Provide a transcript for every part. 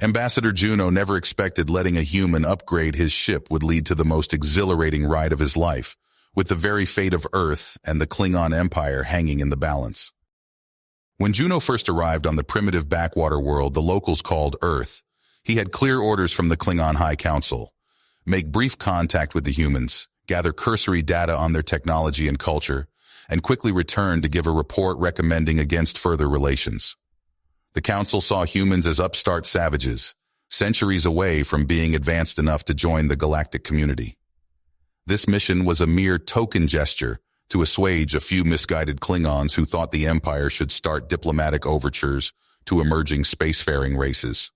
Ambassador Juno never expected letting a human upgrade his ship would lead to the most exhilarating ride of his life, with the very fate of Earth and the Klingon Empire hanging in the balance. When Juno first arrived on the primitive backwater world the locals called Earth, he had clear orders from the Klingon High Council: make brief contact with the humans, gather cursory data on their technology and culture, and quickly return to give a report recommending against further relations. The Council saw humans as upstart savages, centuries away from being advanced enough to join the galactic community. This mission was a mere token gesture to assuage a few misguided Klingons who thought the Empire should start diplomatic overtures to emerging spacefaring races.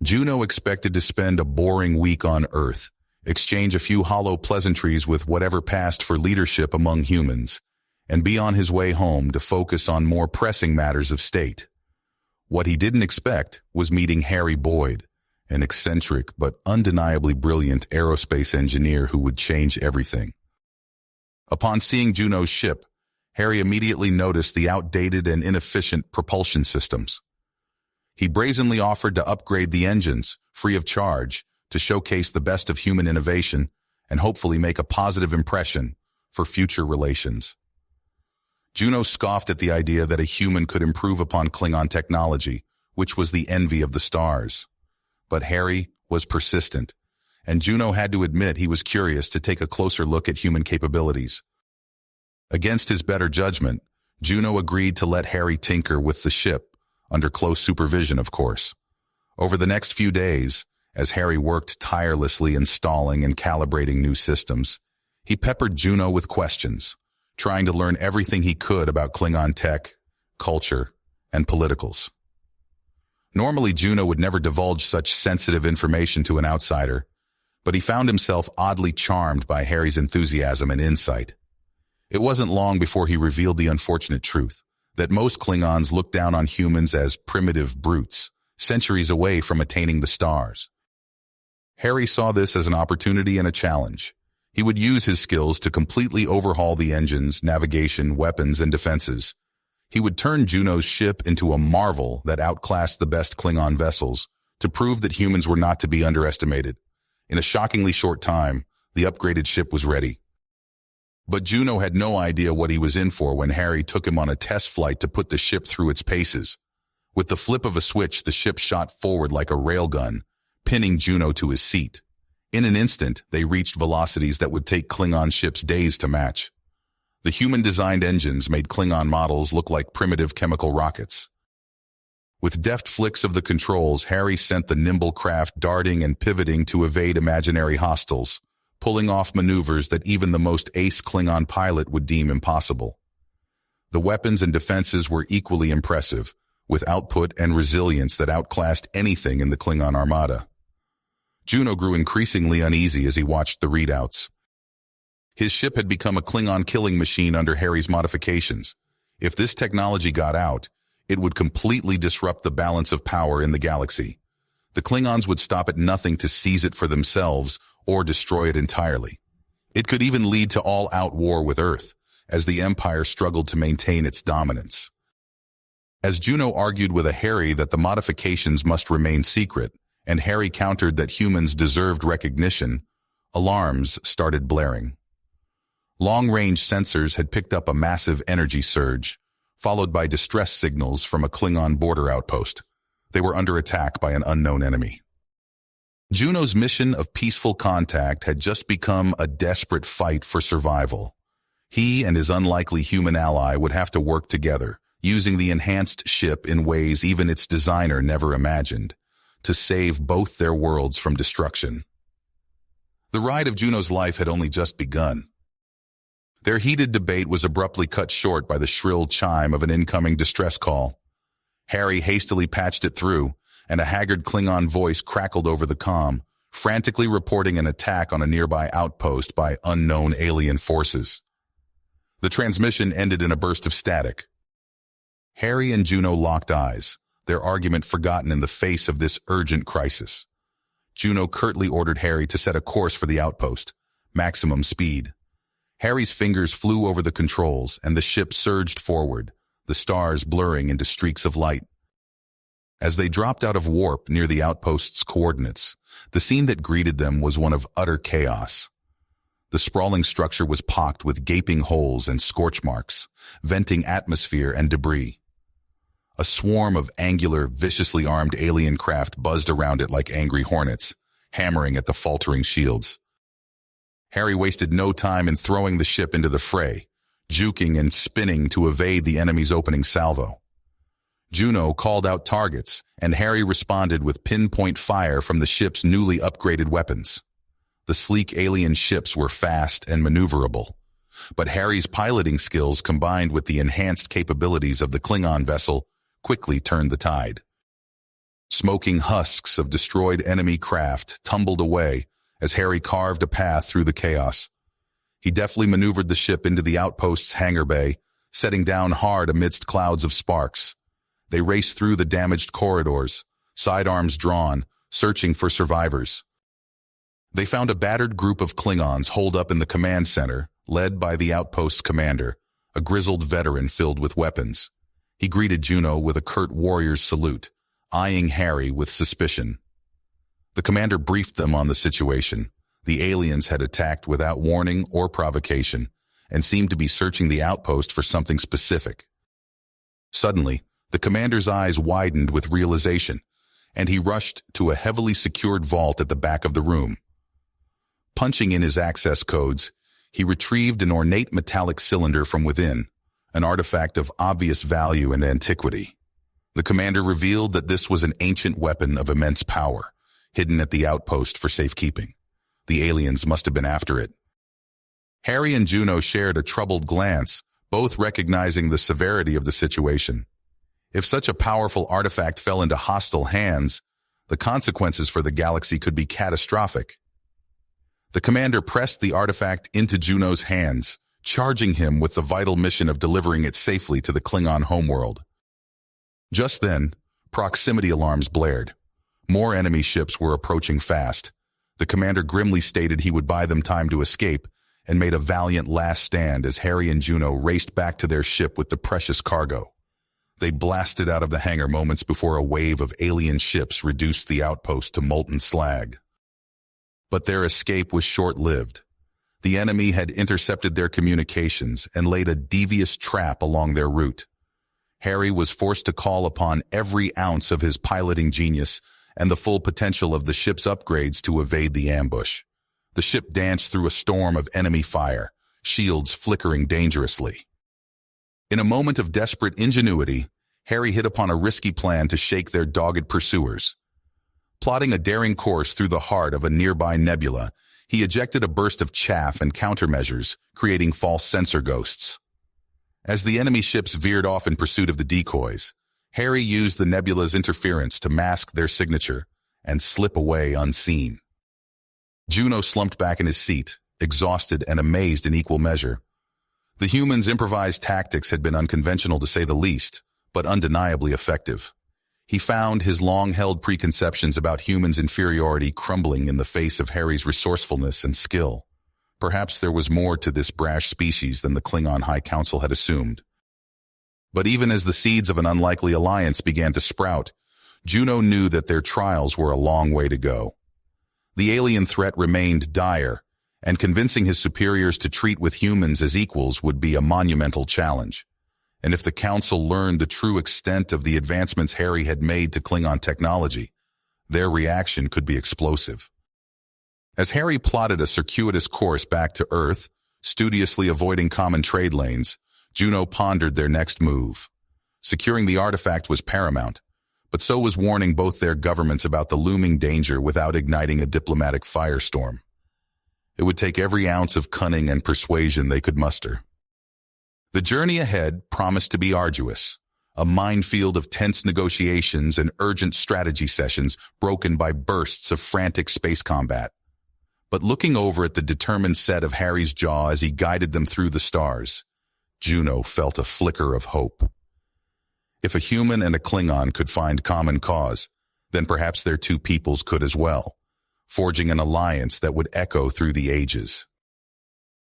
Juno expected to spend a boring week on Earth, exchange a few hollow pleasantries with whatever passed for leadership among humans, and be on his way home to focus on more pressing matters of state. What he didn't expect was meeting Harry Boyd, an eccentric but undeniably brilliant aerospace engineer who would change everything. Upon seeing Juno's ship, Harry immediately noticed the outdated and inefficient propulsion systems. He brazenly offered to upgrade the engines, free of charge, to showcase the best of human innovation and hopefully make a positive impression for future relations. Juno scoffed at the idea that a human could improve upon Klingon technology, which was the envy of the stars. But Harry was persistent, and Juno had to admit he was curious to take a closer look at human capabilities. Against his better judgment, Juno agreed to let Harry tinker with the ship, under close supervision, of course. Over the next few days, as Harry worked tirelessly installing and calibrating new systems, he peppered Juno with questions, trying to learn everything he could about Klingon tech, culture, and politicals. Normally, Juno would never divulge such sensitive information to an outsider, but he found himself oddly charmed by Harry's enthusiasm and insight. It wasn't long before he revealed the unfortunate truth that most Klingons look down on humans as primitive brutes, centuries away from attaining the stars. Harry saw this as an opportunity and a challenge. He would use his skills to completely overhaul the engines, navigation, weapons, and defenses. He would turn Juno's ship into a marvel that outclassed the best Klingon vessels to prove that humans were not to be underestimated. In a shockingly short time, the upgraded ship was ready. But Juno had no idea what he was in for when Harry took him on a test flight to put the ship through its paces. With the flip of a switch, the ship shot forward like a railgun, pinning Juno to his seat. In an instant, they reached velocities that would take Klingon ships days to match. The human-designed engines made Klingon models look like primitive chemical rockets. With deft flicks of the controls, Harry sent the nimble craft darting and pivoting to evade imaginary hostiles, pulling off maneuvers that even the most ace Klingon pilot would deem impossible. The weapons and defenses were equally impressive, with output and resilience that outclassed anything in the Klingon armada. Juno grew increasingly uneasy as he watched the readouts. His ship had become a Klingon killing machine under Harry's modifications. If this technology got out, it would completely disrupt the balance of power in the galaxy. The Klingons would stop at nothing to seize it for themselves or destroy it entirely. It could even lead to all-out war with Earth, as the Empire struggled to maintain its dominance. As Juno argued with Harry that the modifications must remain secret, and Harry countered that humans deserved recognition, alarms started blaring. Long-range sensors had picked up a massive energy surge, followed by distress signals from a Klingon border outpost. They were under attack by an unknown enemy. Juno's mission of peaceful contact had just become a desperate fight for survival. He and his unlikely human ally would have to work together, using the enhanced ship in ways even its designer never imagined, to save both their worlds from destruction. The ride of Juno's life had only just begun. Their heated debate was abruptly cut short by the shrill chime of an incoming distress call. Harry hastily patched it through, and a haggard Klingon voice crackled over the comm, frantically reporting an attack on a nearby outpost by unknown alien forces. The transmission ended in a burst of static. Harry and Juno locked eyes, their argument forgotten in the face of this urgent crisis. Juno curtly ordered Harry to set a course for the outpost, maximum speed. Harry's fingers flew over the controls, and the ship surged forward, the stars blurring into streaks of light. As they dropped out of warp near the outpost's coordinates, the scene that greeted them was one of utter chaos. The sprawling structure was pocked with gaping holes and scorch marks, venting atmosphere and debris. A swarm of angular, viciously armed alien craft buzzed around it like angry hornets, hammering at the faltering shields. Harry wasted no time in throwing the ship into the fray, juking and spinning to evade the enemy's opening salvo. Juno called out targets, and Harry responded with pinpoint fire from the ship's newly upgraded weapons. The sleek alien ships were fast and maneuverable, but Harry's piloting skills combined with the enhanced capabilities of the Klingon vessel quickly turned the tide. Smoking husks of destroyed enemy craft tumbled away as Harry carved a path through the chaos. He deftly maneuvered the ship into the outpost's hangar bay, setting down hard amidst clouds of sparks. They raced through the damaged corridors, sidearms drawn, searching for survivors. They found a battered group of Klingons holed up in the command center, led by the outpost's commander, a grizzled veteran filled with weapons. He greeted Juno with a curt warrior's salute, eyeing Harry with suspicion. The commander briefed them on the situation. The aliens had attacked without warning or provocation, and seemed to be searching the outpost for something specific. Suddenly, the commander's eyes widened with realization, and he rushed to a heavily secured vault at the back of the room. Punching in his access codes, he retrieved an ornate metallic cylinder from within, an artifact of obvious value and antiquity. The commander revealed that this was an ancient weapon of immense power, hidden at the outpost for safekeeping. The aliens must have been after it. Harry and Juno shared a troubled glance, both recognizing the severity of the situation. If such a powerful artifact fell into hostile hands, the consequences for the galaxy could be catastrophic. The commander pressed the artifact into Juno's hands, charging him with the vital mission of delivering it safely to the Klingon homeworld. Just then, proximity alarms blared. More enemy ships were approaching fast. The commander grimly stated he would buy them time to escape and made a valiant last stand as Harry and Juno raced back to their ship with the precious cargo. They blasted out of the hangar moments before a wave of alien ships reduced the outpost to molten slag. But their escape was short-lived. The enemy had intercepted their communications and laid a devious trap along their route. Harry was forced to call upon every ounce of his piloting genius and the full potential of the ship's upgrades to evade the ambush. The ship danced through a storm of enemy fire, shields flickering dangerously. In a moment of desperate ingenuity, Harry hit upon a risky plan to shake their dogged pursuers. Plotting a daring course through the heart of a nearby nebula, he ejected a burst of chaff and countermeasures, creating false sensor ghosts. As the enemy ships veered off in pursuit of the decoys, Harry used the nebula's interference to mask their signature and slip away unseen. Juno slumped back in his seat, exhausted and amazed in equal measure. The humans' improvised tactics had been unconventional to say the least, but undeniably effective. He found his long-held preconceptions about humans' inferiority crumbling in the face of Harry's resourcefulness and skill. Perhaps there was more to this brash species than the Klingon High Council had assumed. But even as the seeds of an unlikely alliance began to sprout, Juno knew that their trials were a long way to go. The alien threat remained dire, and convincing his superiors to treat with humans as equals would be a monumental challenge. And if the Council learned the true extent of the advancements Harry had made to Klingon technology, their reaction could be explosive. As Harry plotted a circuitous course back to Earth, studiously avoiding common trade lanes, Juno pondered their next move. Securing the artifact was paramount, but so was warning both their governments about the looming danger without igniting a diplomatic firestorm. It would take every ounce of cunning and persuasion they could muster. The journey ahead promised to be arduous, a minefield of tense negotiations and urgent strategy sessions broken by bursts of frantic space combat. But looking over at the determined set of Harry's jaw as he guided them through the stars, Juno felt a flicker of hope. If a human and a Klingon could find common cause, then perhaps their two peoples could as well, forging an alliance that would echo through the ages.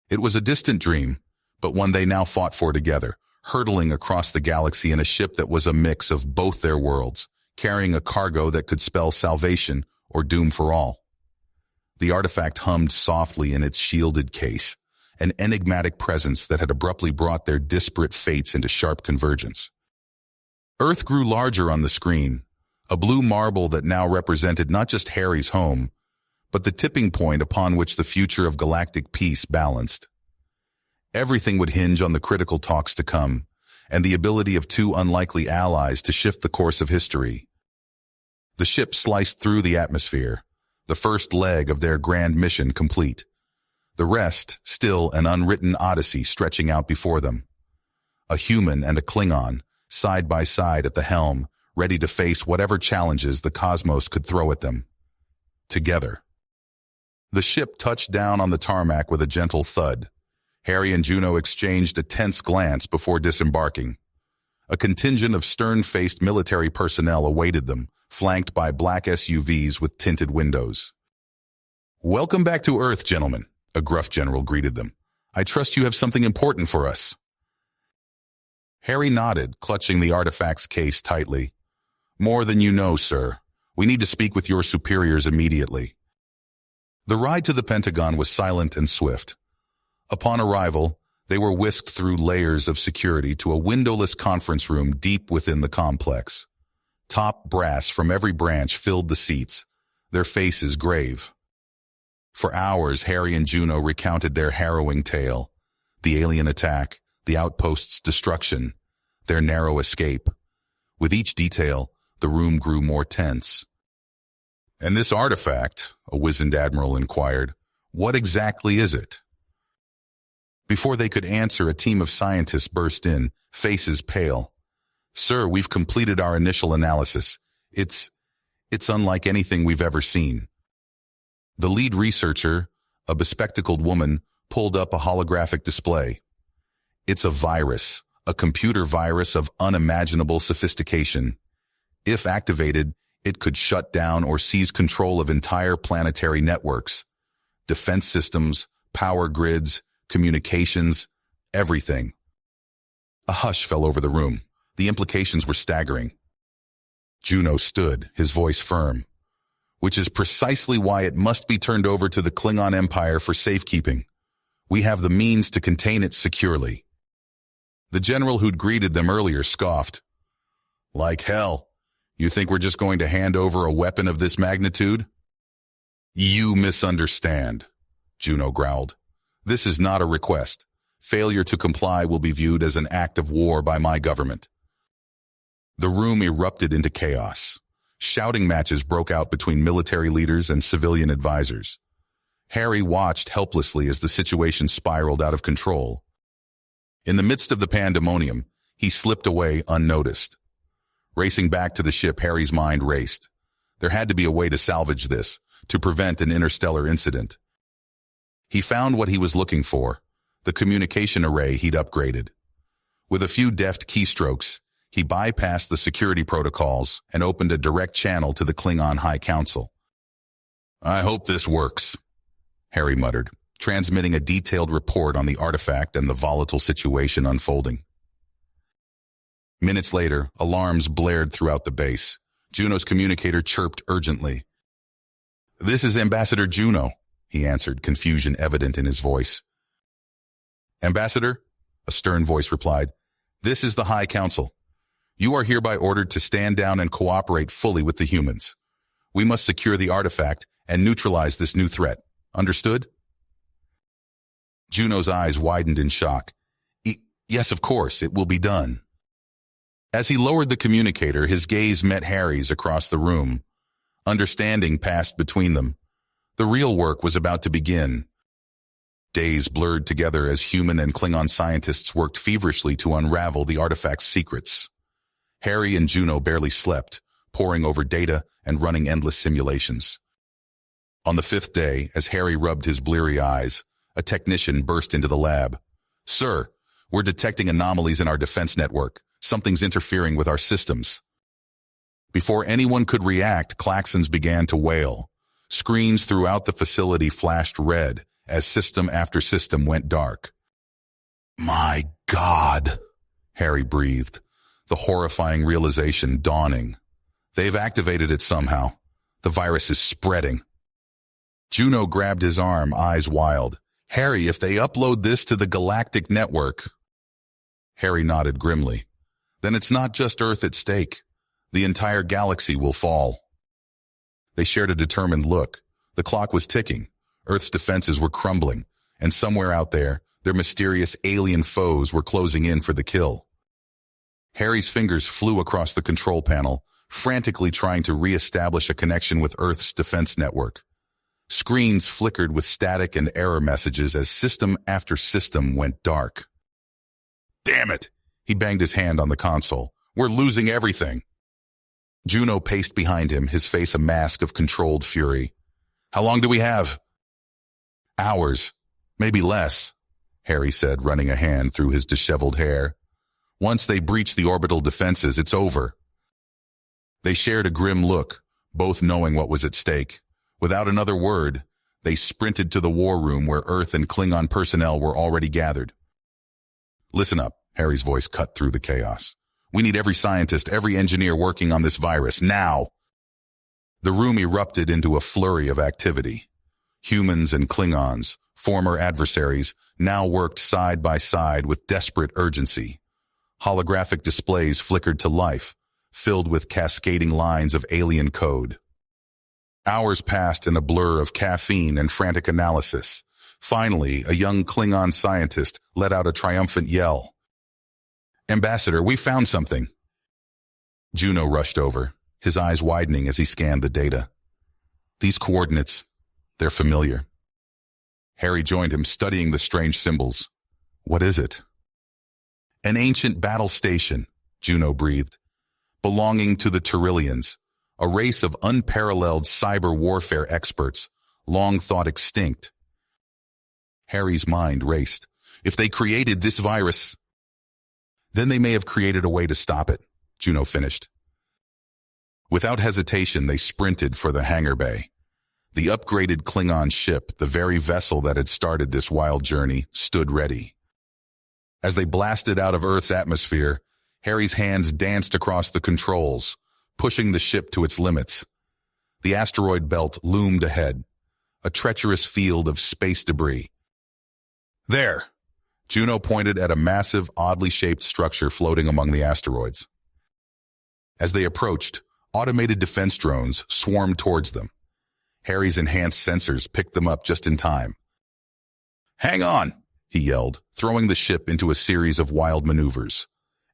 It was a distant dream, but one they now fought for together, hurtling across the galaxy in a ship that was a mix of both their worlds, carrying a cargo that could spell salvation or doom for all. The artifact hummed softly in its shielded case, an enigmatic presence that had abruptly brought their disparate fates into sharp convergence. Earth grew larger on the screen, a blue marble that now represented not just Harry's home, but the tipping point upon which the future of galactic peace balanced. Everything would hinge on the critical talks to come, and the ability of two unlikely allies to shift the course of history. The ship sliced through the atmosphere, the first leg of their grand mission complete. The rest, still an unwritten odyssey stretching out before them. A human and a Klingon, side by side at the helm, ready to face whatever challenges the cosmos could throw at them. Together. The ship touched down on the tarmac with a gentle thud. Harry and Juno exchanged a tense glance before disembarking. A contingent of stern-faced military personnel awaited them, flanked by black SUVs with tinted windows. "Welcome back to Earth, gentlemen," a gruff general greeted them. "I trust you have something important for us." Harry nodded, clutching the artifact's case tightly. "More than you know, sir. We need to speak with your superiors immediately." The ride to the Pentagon was silent and swift. Upon arrival, they were whisked through layers of security to a windowless conference room deep within the complex. Top brass from every branch filled the seats, their faces grave. For hours, Harry and Juno recounted their harrowing tale, the alien attack, the outpost's destruction, their narrow escape. With each detail, the room grew more tense. "And this artifact," a wizened admiral inquired, "what exactly is it?" Before they could answer, a team of scientists burst in, faces pale. "Sir, we've completed our initial analysis. It's unlike anything we've ever seen." The lead researcher, a bespectacled woman, pulled up a holographic display. "It's a virus, a computer virus of unimaginable sophistication. If activated, it could shut down or seize control of entire planetary networks, defense systems, power grids, communications, everything." A hush fell over the room. The implications were staggering. Juno stood, his voice firm. "Which is precisely why it must be turned over to the Klingon Empire for safekeeping. We have the means to contain it securely." The general who'd greeted them earlier scoffed. "Like hell. You think we're just going to hand over a weapon of this magnitude?" "You misunderstand," Juno growled. "This is not a request. Failure to comply will be viewed as an act of war by my government." The room erupted into chaos. Shouting matches broke out between military leaders and civilian advisors. Harry watched helplessly as the situation spiraled out of control. In the midst of the pandemonium, he slipped away unnoticed. Racing back to the ship, Harry's mind raced. There had to be a way to salvage this, to prevent an interstellar incident. He found what he was looking for, the communication array he'd upgraded. With a few deft keystrokes, he bypassed the security protocols and opened a direct channel to the Klingon High Council. "I hope this works," Harry muttered, transmitting a detailed report on the artifact and the volatile situation unfolding. Minutes later, alarms blared throughout the base. Juno's communicator chirped urgently. "This is Ambassador Juno," he answered, confusion evident in his voice. "Ambassador," a stern voice replied, "this is the High Council. You are hereby ordered to stand down and cooperate fully with the humans. We must secure the artifact and neutralize this new threat. Understood?" Juno's eyes widened in shock. Yes, of course, it will be done." As he lowered the communicator, his gaze met Harry's across the room. Understanding passed between them. The real work was about to begin. Days blurred together as human and Klingon scientists worked feverishly to unravel the artifact's secrets. Harry and Juno barely slept, poring over data and running endless simulations. On the fifth day, as Harry rubbed his bleary eyes, a technician burst into the lab. "Sir, we're detecting anomalies in our defense network. Something's interfering with our systems." Before anyone could react, klaxons began to wail. Screens throughout the facility flashed red as system after system went dark. "My God," Harry breathed, the horrifying realization dawning. They've activated it somehow. The virus is spreading. Juno grabbed his arm, eyes wild. Harry, if they upload this to the galactic network... Harry nodded grimly. Then it's not just Earth at stake. The entire galaxy will fall. They shared a determined look. The clock was ticking. Earth's defenses were crumbling. And somewhere out there, their mysterious alien foes were closing in for the kill. Harry's fingers flew across the control panel, frantically trying to re-establish a connection with Earth's defense network. Screens flickered with static and error messages as system after system went dark. Damn it! He banged his hand on the console. We're losing everything. Juno paced behind him, his face a mask of controlled fury. How long do we have? Hours. Maybe less, Harry said, running a hand through his disheveled hair. Once they breach the orbital defenses, it's over. They shared a grim look, both knowing what was at stake. Without another word, they sprinted to the war room where Earth and Klingon personnel were already gathered. Listen up, Harry's voice cut through the chaos. We need every scientist, every engineer working on this virus, now! The room erupted into a flurry of activity. Humans and Klingons, former adversaries, now worked side by side with desperate urgency. Holographic displays flickered to life, filled with cascading lines of alien code. Hours passed in a blur of caffeine and frantic analysis. Finally, a young Klingon scientist let out a triumphant yell. Ambassador, we found something. Juno rushed over, his eyes widening as he scanned the data. These coordinates, they're familiar. Harry joined him, studying the strange symbols. What is it? An ancient battle station, Juno breathed, belonging to the Tyrillians, a race of unparalleled cyber warfare experts, long thought extinct. Harry's mind raced. If they created this virus, then they may have created a way to stop it, Juno finished. Without hesitation, they sprinted for the hangar bay. The upgraded Klingon ship, the very vessel that had started this wild journey, stood ready. As they blasted out of Earth's atmosphere, Harry's hands danced across the controls, pushing the ship to its limits. The asteroid belt loomed ahead, a treacherous field of space debris. There! Juno pointed at a massive, oddly shaped structure floating among the asteroids. As they approached, automated defense drones swarmed towards them. Harry's enhanced sensors picked them up just in time. Hang on, he yelled, throwing the ship into a series of wild maneuvers.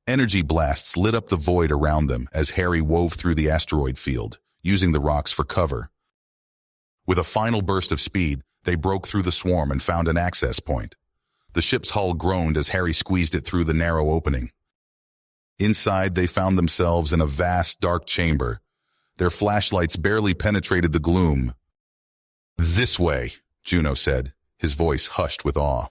Energy blasts lit up the void around them as Harry wove through the asteroid field, using the rocks for cover. With a final burst of speed, they broke through the swarm and found an access point. The ship's hull groaned as Harry squeezed it through the narrow opening. Inside, they found themselves in a vast, dark chamber. Their flashlights barely penetrated the gloom. This way, Juno said, his voice hushed with awe.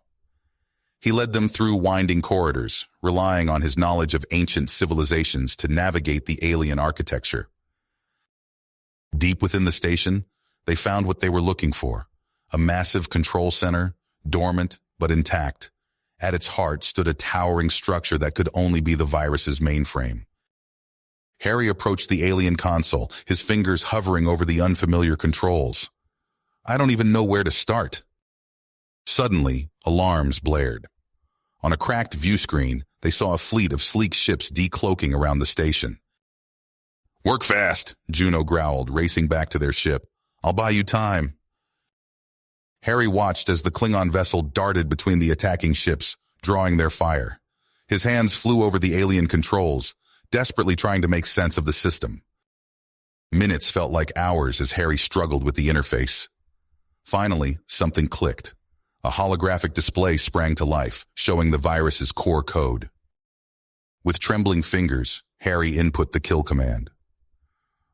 He led them through winding corridors, relying on his knowledge of ancient civilizations to navigate the alien architecture. Deep within the station, they found what they were looking for, a massive control center, dormant but intact. At its heart stood a towering structure that could only be the virus's mainframe. Harry approached the alien console, his fingers hovering over the unfamiliar controls. I don't even know where to start. Suddenly, alarms blared. On a cracked view screen, they saw a fleet of sleek ships decloaking around the station. Work fast, Juno growled, racing back to their ship. I'll buy you time. Harry watched as the Klingon vessel darted between the attacking ships, drawing their fire. His hands flew over the alien controls, desperately trying to make sense of the system. Minutes felt like hours as Harry struggled with the interface. Finally, something clicked. A holographic display sprang to life, showing the virus's core code. With trembling fingers, Harry input the kill command.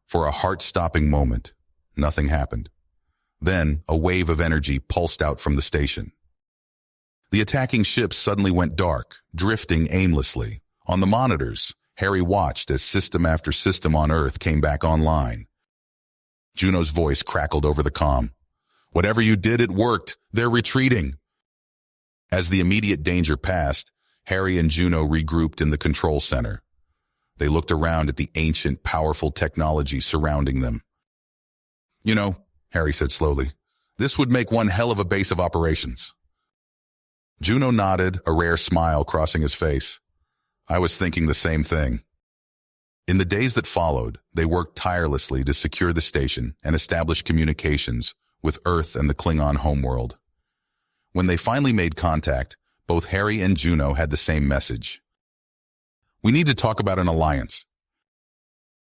For a heart-stopping moment, nothing happened. Then, a wave of energy pulsed out from the station. The attacking ships suddenly went dark, drifting aimlessly. On the monitors, Harry watched as system after system on Earth came back online. Juno's voice crackled over the comm. Whatever you did, it worked. They're retreating. As the immediate danger passed, Harry and Juno regrouped in the control center. They looked around at the ancient, powerful technology surrounding them. "You know," Harry said slowly, "this would make one hell of a base of operations." Juno nodded, a rare smile crossing his face. "I was thinking the same thing." In the days that followed, they worked tirelessly to secure the station and establish communications with Earth and the Klingon homeworld. When they finally made contact, both Harry and Juno had the same message. "We need to talk about an alliance."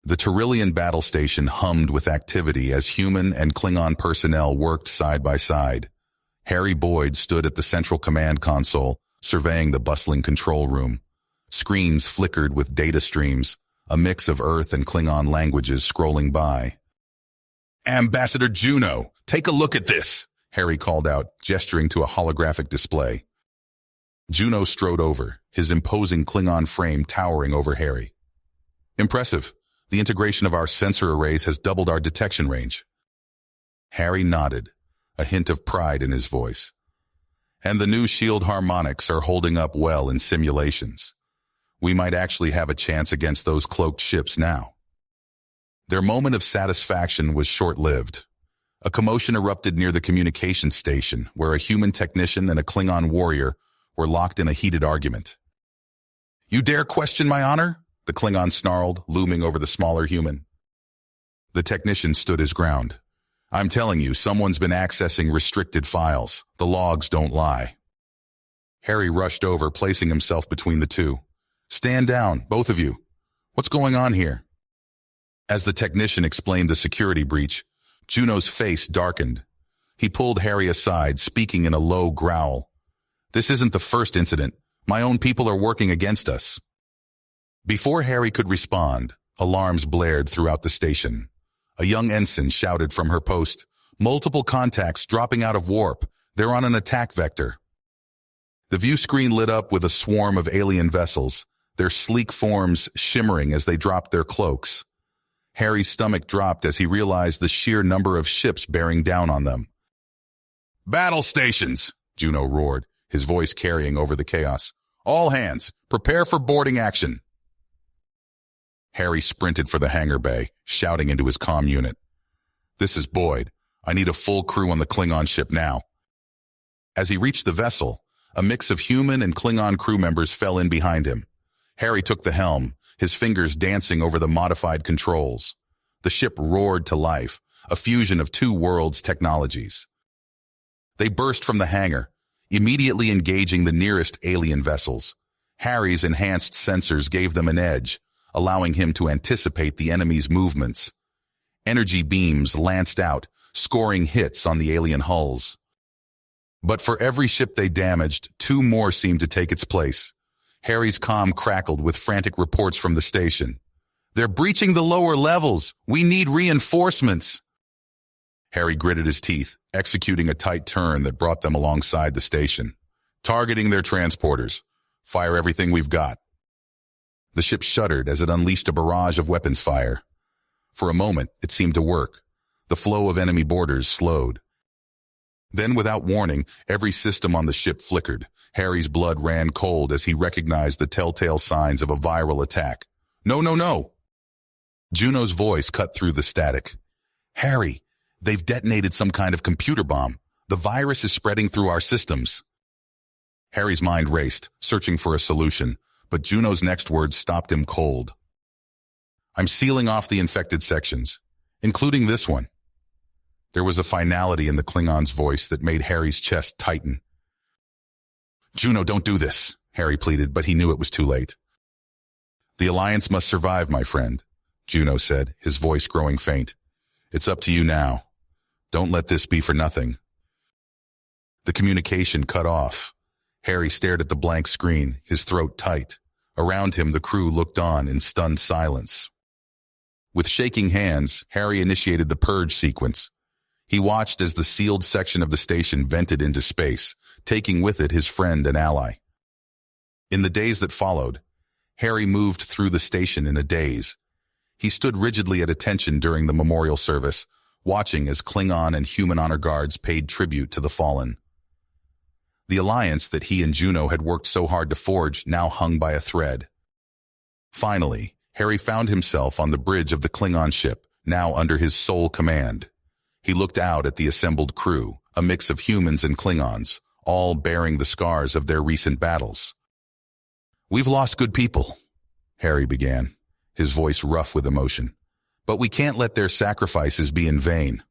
The Tyrillian battle station hummed with activity as human and Klingon personnel worked side by side. Harry Boyd stood at the central command console, surveying the bustling control room. Screens flickered with data streams, a mix of Earth and Klingon languages scrolling by. "Ambassador Juno, take a look at this," Harry called out, gesturing to a holographic display. Juno strode over, his imposing Klingon frame towering over Harry. "Impressive. The integration of our sensor arrays has doubled our detection range." Harry nodded, a hint of pride in his voice. "And the new shield harmonics are holding up well in simulations. We might actually have a chance against those cloaked ships now." Their moment of satisfaction was short-lived. A commotion erupted near the communications station, where a human technician and a Klingon warrior were locked in a heated argument. "You dare question my honor?" the Klingon snarled, looming over the smaller human. The technician stood his ground. "I'm telling you, someone's been accessing restricted files. The logs don't lie." Harry rushed over, placing himself between the two. "Stand down, both of you. What's going on here?" As the technician explained the security breach, Juno's face darkened. He pulled Harry aside, speaking in a low growl. "This isn't the first incident. My own people are working against us." Before Harry could respond, alarms blared throughout the station. A young ensign shouted from her post, "Multiple contacts dropping out of warp. They're on an attack vector." The view screen lit up with a swarm of alien vessels, their sleek forms shimmering as they dropped their cloaks. Harry's stomach dropped as he realized the sheer number of ships bearing down on them. "Battle stations!" Juno roared, his voice carrying over the chaos. "All hands, prepare for boarding action." Harry sprinted for the hangar bay, shouting into his comm unit. "This is Boyd. I need a full crew on the Klingon ship now." As he reached the vessel, a mix of human and Klingon crew members fell in behind him. Harry took the helm, his fingers dancing over the modified controls. The ship roared to life, a fusion of two worlds' technologies. They burst from the hangar, immediately engaging the nearest alien vessels. Harry's enhanced sensors gave them an edge, allowing him to anticipate the enemy's movements. Energy beams lanced out, scoring hits on the alien hulls. But for every ship they damaged, two more seemed to take its place. Harry's comm crackled with frantic reports from the station. "They're breaching the lower levels! We need reinforcements!" Harry gritted his teeth, executing a tight turn that brought them alongside the station. "Targeting their transporters. Fire everything we've got." The ship shuddered as it unleashed a barrage of weapons fire. For a moment, it seemed to work. The flow of enemy boarders slowed. Then, without warning, every system on the ship flickered. Harry's blood ran cold as he recognized the telltale signs of a viral attack. "No, no, no!" Juno's voice cut through the static. "Harry, they've detonated some kind of computer bomb. The virus is spreading through our systems." Harry's mind raced, searching for a solution, but Juno's next words stopped him cold. "I'm sealing off the infected sections, including this one." There was a finality in the Klingon's voice that made Harry's chest tighten. "Juno, don't do this," Harry pleaded, but he knew it was too late. "The Alliance must survive, my friend," Juno said, his voice growing faint. "It's up to you now. Don't let this be for nothing." The communication cut off. Harry stared at the blank screen, his throat tight. Around him, the crew looked on in stunned silence. With shaking hands, Harry initiated the purge sequence. He watched as the sealed section of the station vented into space, taking with it his friend and ally. In the days that followed, Harry moved through the station in a daze. He stood rigidly at attention during the memorial service, watching as Klingon and human honor guards paid tribute to the fallen. The alliance that he and Juno had worked so hard to forge now hung by a thread. Finally, Harry found himself on the bridge of the Klingon ship, now under his sole command. He looked out at the assembled crew, a mix of humans and Klingons, all bearing the scars of their recent battles. "We've lost good people," Harry began, his voice rough with emotion. "But we can't let their sacrifices be in vain.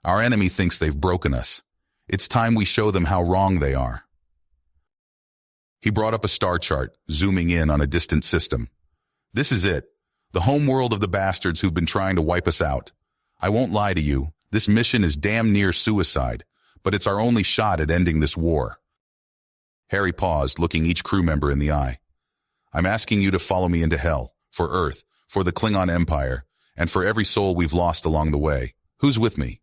Our enemy thinks they've broken us. It's time we show them how wrong they are." He brought up a star chart, zooming in on a distant system. "This is it, the home world of the bastards who've been trying to wipe us out. I won't lie to you, this mission is damn near suicide, but it's our only shot at ending this war." Harry paused, looking each crew member in the eye. "I'm asking you to follow me into hell, for Earth, for the Klingon Empire, and for every soul we've lost along the way. Who's with me?"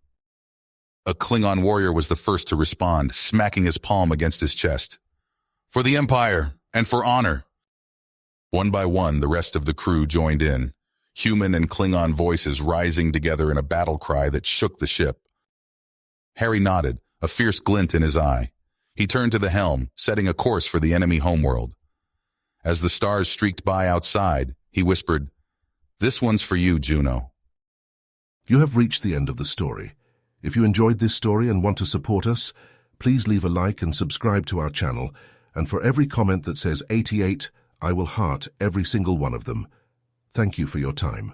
A Klingon warrior was the first to respond, smacking his palm against his chest. "For the Empire, and for honor." One by one, the rest of the crew joined in, human and Klingon voices rising together in a battle cry that shook the ship. Harry nodded, a fierce glint in his eye. He turned to the helm, setting a course for the enemy homeworld. As the stars streaked by outside, he whispered, "This one's for you, Juno." You have reached the end of the story. If you enjoyed this story and want to support us, please leave a like and subscribe to our channel, and for every comment that says 88, I will heart every single one of them. Thank you for your time.